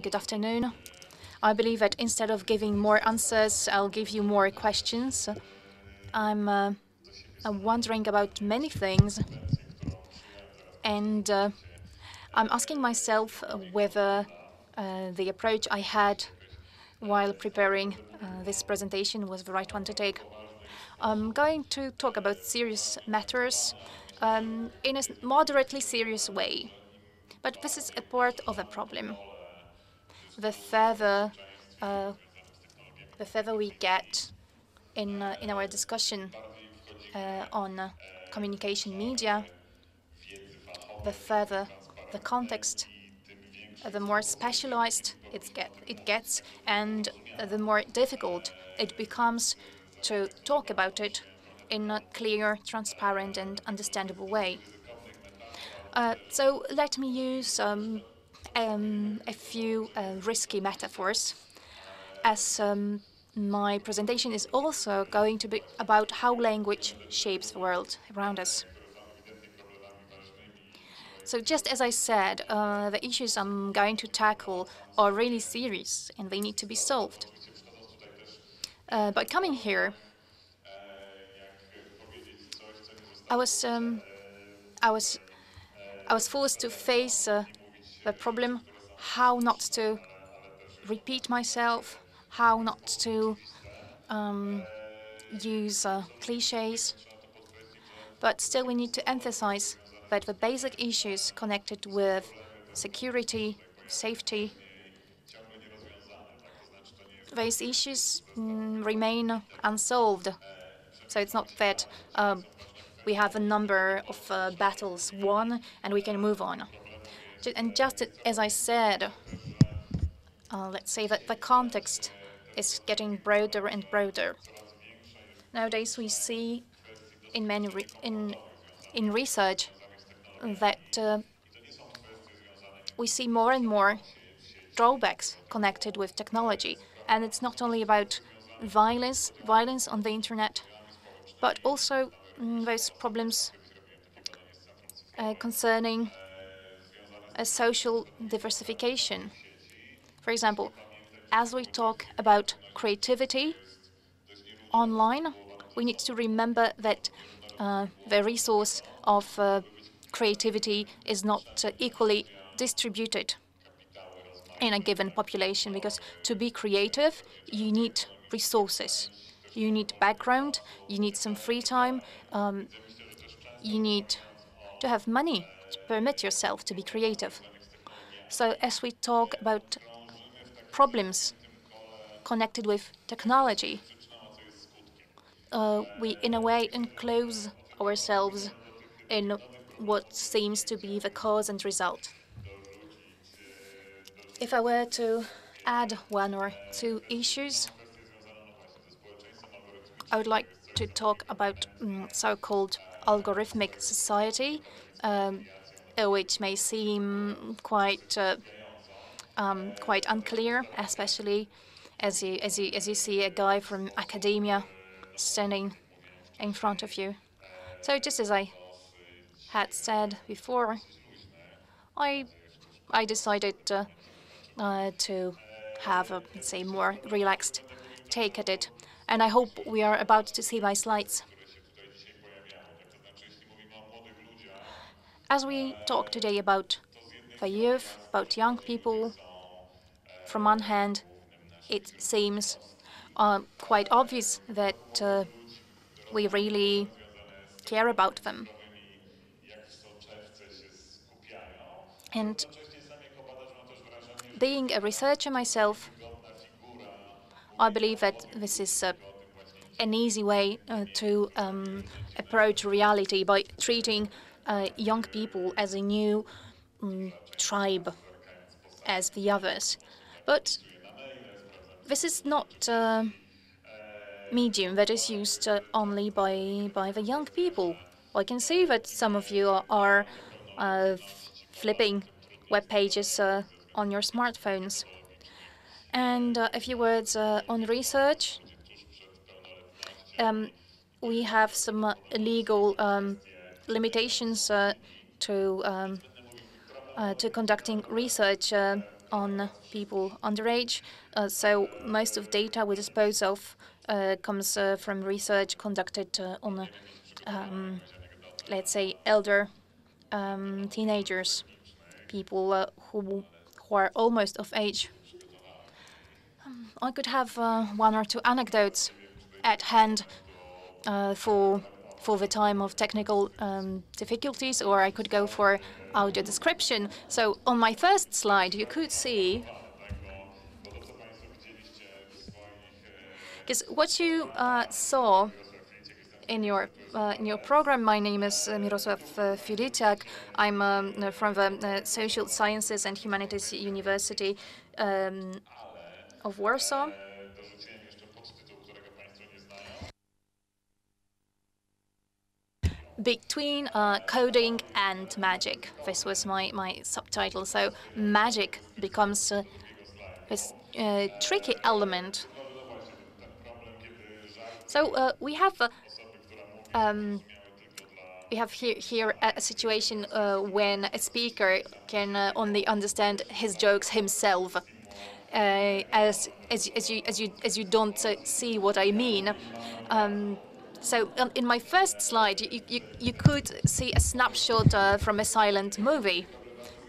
Good afternoon. I believe that instead of giving more answers, I'll give you more questions. I'm wondering about many things, and I'm asking myself whether the approach I had while preparing this presentation was the right one to take. I'm going to talk about serious matters in a moderately serious way, but this is a part of a problem. The further uh, the further we get in our discussion on communication media, the further the context, the more specialized it gets, and the more difficult it becomes to talk about it in a clear, transparent, and understandable way. So let me use a few risky metaphors, as my presentation is also going to be about how language shapes the world around us. So just as I said, the issues I'm going to tackle are really serious and they need to be solved. By coming here, I was um, I was I was forced to face the problem how not to repeat myself, how not to use cliches, but still we need to emphasize that the basic issues connected with security, safety, these issues remain unsolved. So it's not that we have a number of battles won and we can move on. And just as I said, let's say that the context is getting broader and broader. Nowadays, we see in many in research that we see more and more drawbacks connected with technology, and it's not only about violence on the internet, but also those problems concerning a social diversification. For example, as we talk about creativity online, we need to remember that the resource of creativity is not equally distributed in a given population, because to be creative, you need resources. You need background, you need some free time, you need to have money to permit yourself to be creative. So as we talk about problems connected with technology, we in a way enclose ourselves in what seems to be the cause and result. If I were to add one or two issues, I would like to talk about so-called algorithmic society, which may seem quite unclear, especially as you see a guy from academia standing in front of you. So just as I had said before, I I decided to have a, let's say, more relaxed take at it, and I hope we are about to see my slides. As we talk today about the youth, about young people, from one hand, it seems quite obvious that we really care about them. And being a researcher myself, I believe that this is an easy way to approach reality by treating young people as a new tribe, as the others. But this is not a medium that is used only by the young people. I can see that some of you are flipping web pages on your smartphones. And a few words on research. We have some legal limitations to conducting research on people underage. So most of data we dispose of comes from research conducted on, let's say, elder teenagers, people who are almost of age. I could have one or two anecdotes at hand for the time of technical difficulties, or I could go for audio description. So on my first slide, you could see, because what you saw in your program, my name is Mirosław Filiciak. I'm from the Social Sciences and Humanities University of Warsaw. Between coding and magic. This was my subtitle. So magic becomes this tricky element. So we have here a situation when a speaker can only understand his jokes himself, as you don't see what I mean. So in my first slide, you could see a snapshot from a silent movie,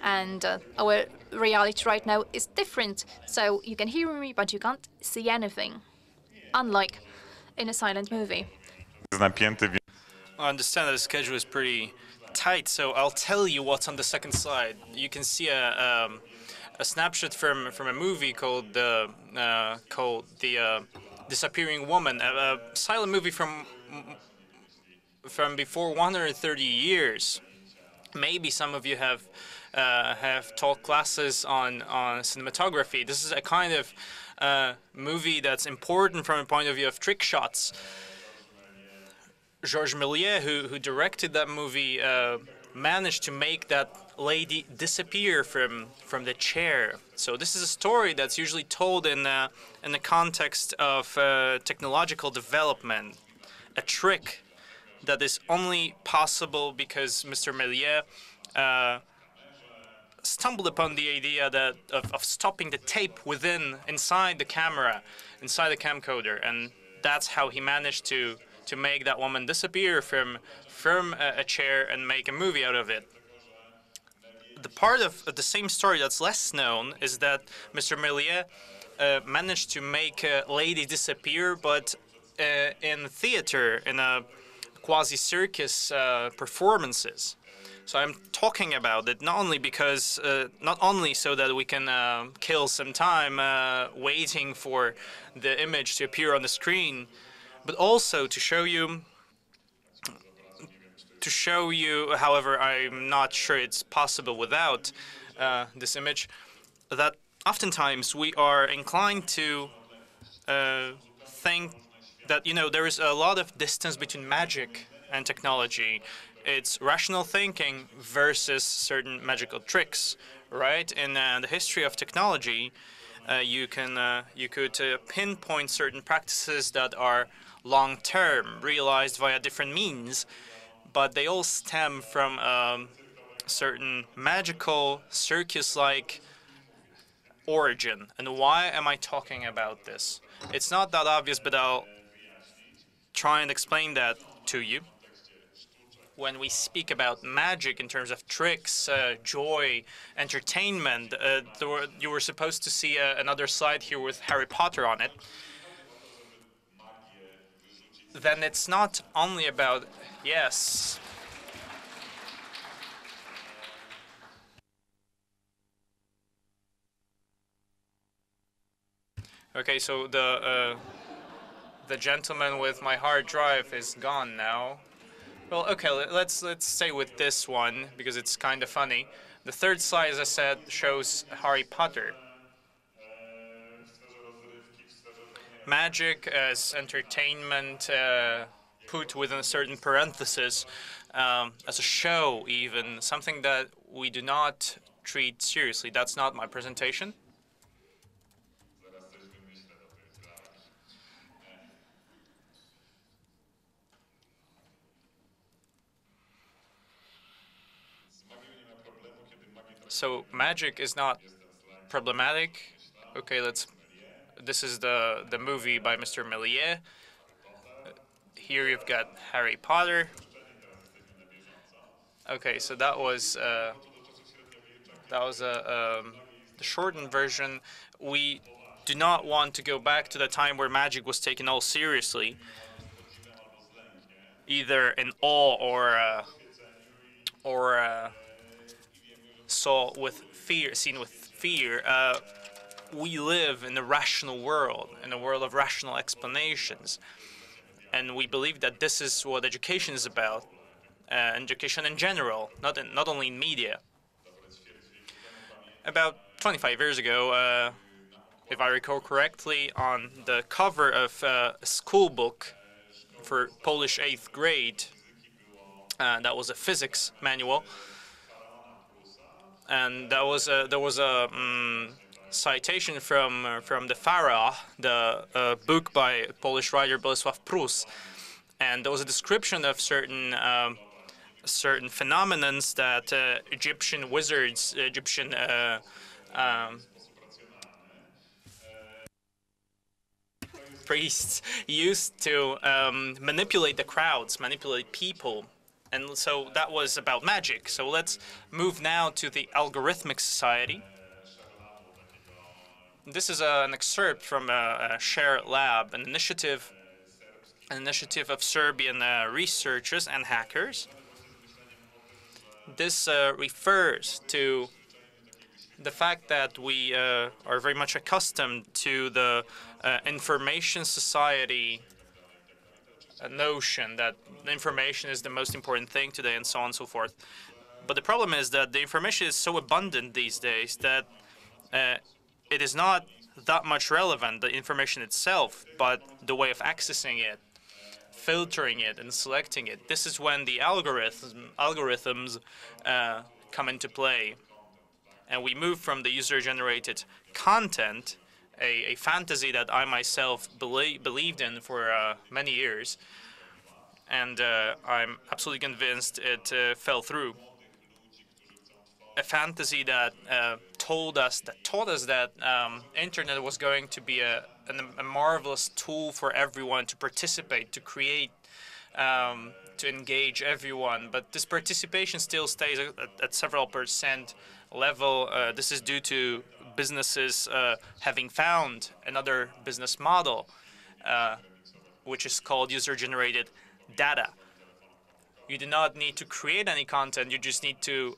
and our reality right now is different. So you can hear me, but you can't see anything, unlike in a silent movie. I understand that the schedule is pretty tight, so I'll tell you what's on the second slide. You can see a snapshot from a movie called the Disappearing Woman, a silent movie from before 130 years. Maybe some of you have taught classes on cinematography. This is a kind of movie that's important from a point of view of trick shots. Georges Méliès, who directed that movie, managed to make that lady disappear from the chair. So this is a story that's usually told in the context of technological development, a trick that is only possible because Mr. Méliès stumbled upon the idea that of stopping the tape inside the camera, inside the camcorder, and that's how he managed to make that woman disappear from a chair and make a movie out of it. The part of the same story that's less known is that Mr. Méliès managed to make a lady disappear, but in theater, in a quasi-circus performances. So I'm talking about it not only so that we can kill some time waiting for the image to appear on the screen, but also to show you, however, I'm not sure it's possible without this image, that oftentimes we are inclined to think that, there is a lot of distance between magic and technology. It's rational thinking versus certain magical tricks, right? In the history of technology, you could pinpoint certain practices that are long-term, realized via different means, but they all stem from certain magical, circus-like origin. And why am I talking about this? It's not that obvious, but I'll try and explain that to you. When we speak about magic in terms of tricks, joy, entertainment, you were supposed to see another slide here with Harry Potter on it. Then it's not only about, yes. Okay, so the gentleman with my hard drive is gone now. Well, okay, let's stay with this one because it's kind of funny. The third slide, as I said, shows Harry Potter. Magic as entertainment put within a certain parenthesis, as a show even, something that we do not treat seriously. That's not my presentation. So magic is not problematic. Okay, this is the movie by Mr. Méliès. Here you've got Harry Potter. Okay, so that was the shortened version. We do not want to go back to the time where magic was taken all seriously, either in awe or saw with fear, seen with fear. We live in a rational world, in a world of rational explanations, and we believe that this is what education is about, education in general, not only in media. About 25 years ago, if I recall correctly, on the cover of a school book for Polish 8th grade, that was a physics manual, and there was a citation from the Pharaoh, the book by Polish writer Bolesław Prus, and there was a description of certain phenomenons that Egyptian wizards, Egyptian priests used to manipulate the crowds, manipulate people. And so that was about magic. So let's move now to the algorithmic society. This is an excerpt from a shared lab, an initiative of Serbian researchers and hackers. This refers to the fact that we are very much accustomed to the information society notion that information is the most important thing today and so on and so forth. But the problem is that the information is so abundant these days that it is not that much relevant, the information itself, but the way of accessing it, filtering it, and selecting it. This is when the algorithms come into play. And we move from the user-generated content, a fantasy that I myself believed in for many years, and I'm absolutely convinced it fell through. A fantasy that taught us that internet was going to be a marvelous tool for everyone to participate, to create, to engage everyone. But this participation still stays at several percent level. This is due to businesses having found another business model, which is called user-generated data. You do not need to create any content. You just need to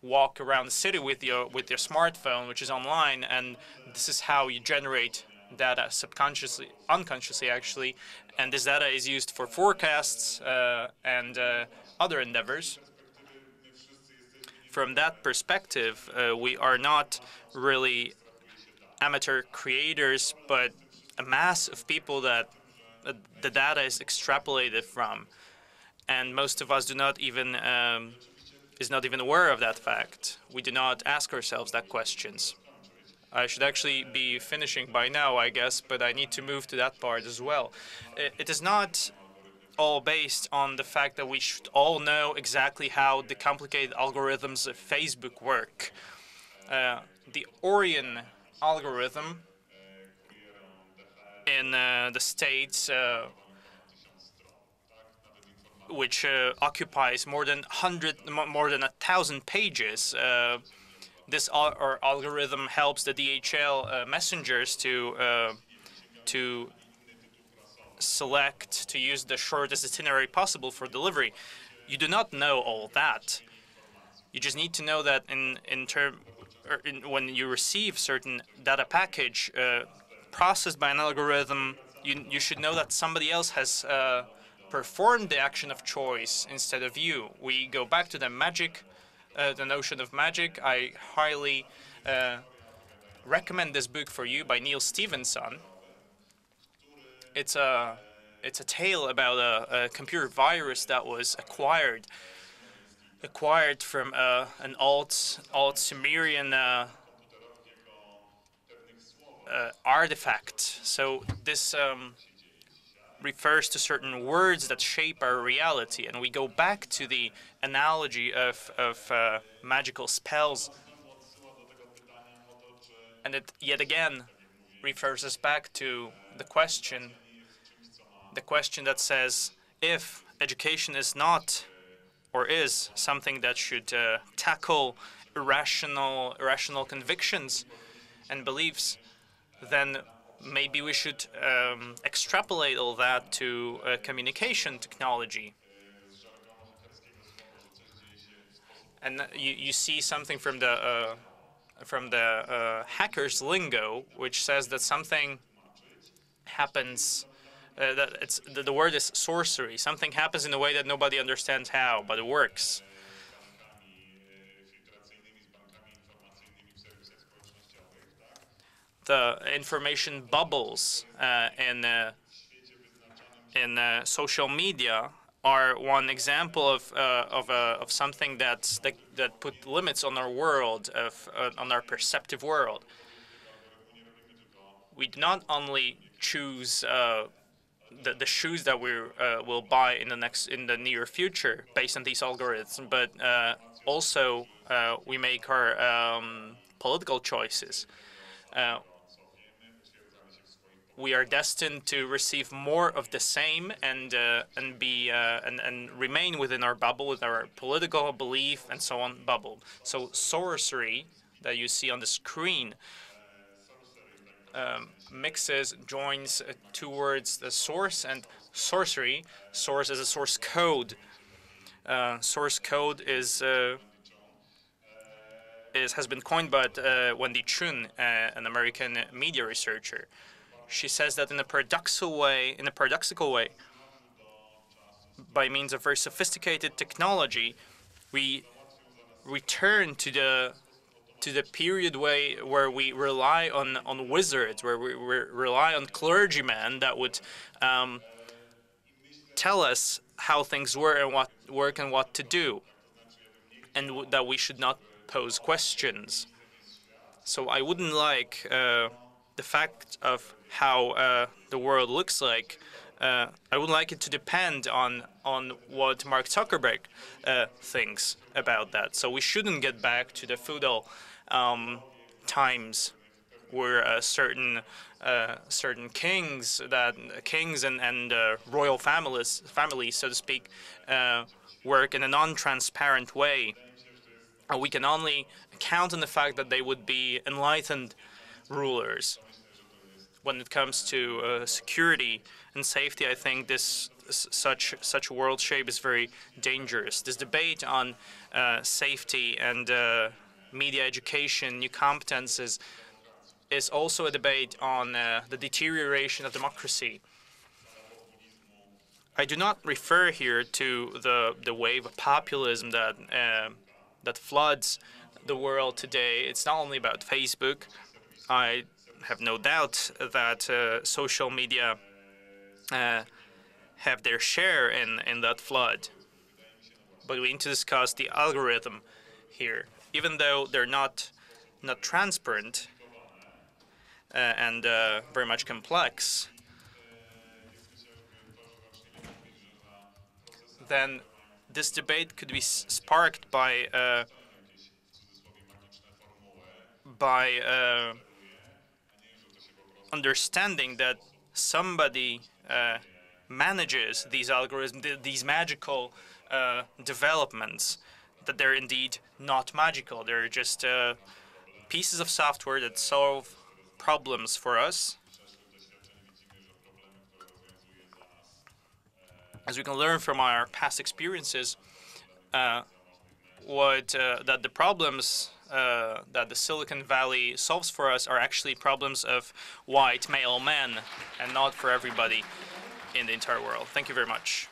walk around the city with your smartphone, which is online, and this is how you generate data subconsciously, unconsciously actually, and this data is used for forecasts and other endeavors. From that perspective, we are not really amateur creators, but a mass of people that the data is extrapolated from, and most of us do not even is not even aware of that fact. We do not ask ourselves that questions. I should actually be finishing by now, I guess, but I need to move to that part as well. It is not all based on the fact that we should all know exactly how the complicated algorithms of Facebook work. The Orion algorithm in the States, which occupies more than 1,000 pages. This algorithm helps the DHL messengers to select, to use the shortest itinerary possible for delivery. You do not know all that. You just need to know that when you receive certain data package processed by an algorithm, you should know that somebody else has performed the action of choice instead of you. We go back to the notion of magic. I highly recommend this book for you by Neal Stephenson. It's a tale about a computer virus that was acquired from an old Sumerian artifact. So this refers to certain words that shape our reality, and we go back to the analogy of magical spells. And it yet again refers us back to the question that says, if education is not or is something that should tackle irrational convictions and beliefs, then maybe we should extrapolate all that to communication technology. And you see something from the hackers lingo, which says that something happens. That the word is sorcery. Something happens in a way that nobody understands how, but it works. The information bubbles in social media are one example of something that put limits on our world, on our perceptive world. We do not only choose the shoes that we will buy in the near future based on these algorithms, but also we make our political choices. We are destined to receive more of the same and remain within our bubble, with our political belief and so on bubble. So sorcery that you see on the screen joins towards the source and sorcery. Source is a source code. Source code has been coined by Wendy Chun, an American media researcher. She says that in a paradoxical way, by means of very sophisticated technology, we return to the period where we rely on wizards, where we rely on clergymen that would tell us how things were and what to do, and that we should not pose questions. So I wouldn't like the fact of how the world looks like. I would like it to depend on what Mark Zuckerberg thinks about that. So we shouldn't get back to the feudal times where certain kings and royal families, so to speak, work in a non-transparent way. We can only count on the fact that they would be enlightened rulers. When it comes to security and safety, I think such a world shape is very dangerous. This debate on safety and media education, new competences, is also a debate on the deterioration of democracy. I do not refer here to the wave of populism that floods the world today. It's not only about Facebook. I have no doubt that social media have their share in that flood. But we need to discuss the algorithm here. Even though they're not transparent and very much complex, then this debate could be sparked by understanding that somebody manages these algorithms, these magical developments, that they're indeed not magical. They're just pieces of software that solve problems for us. As we can learn from our past experiences, that the problems that the Silicon Valley solves for us are actually problems of white male men, and not for everybody in the entire world. Thank you very much.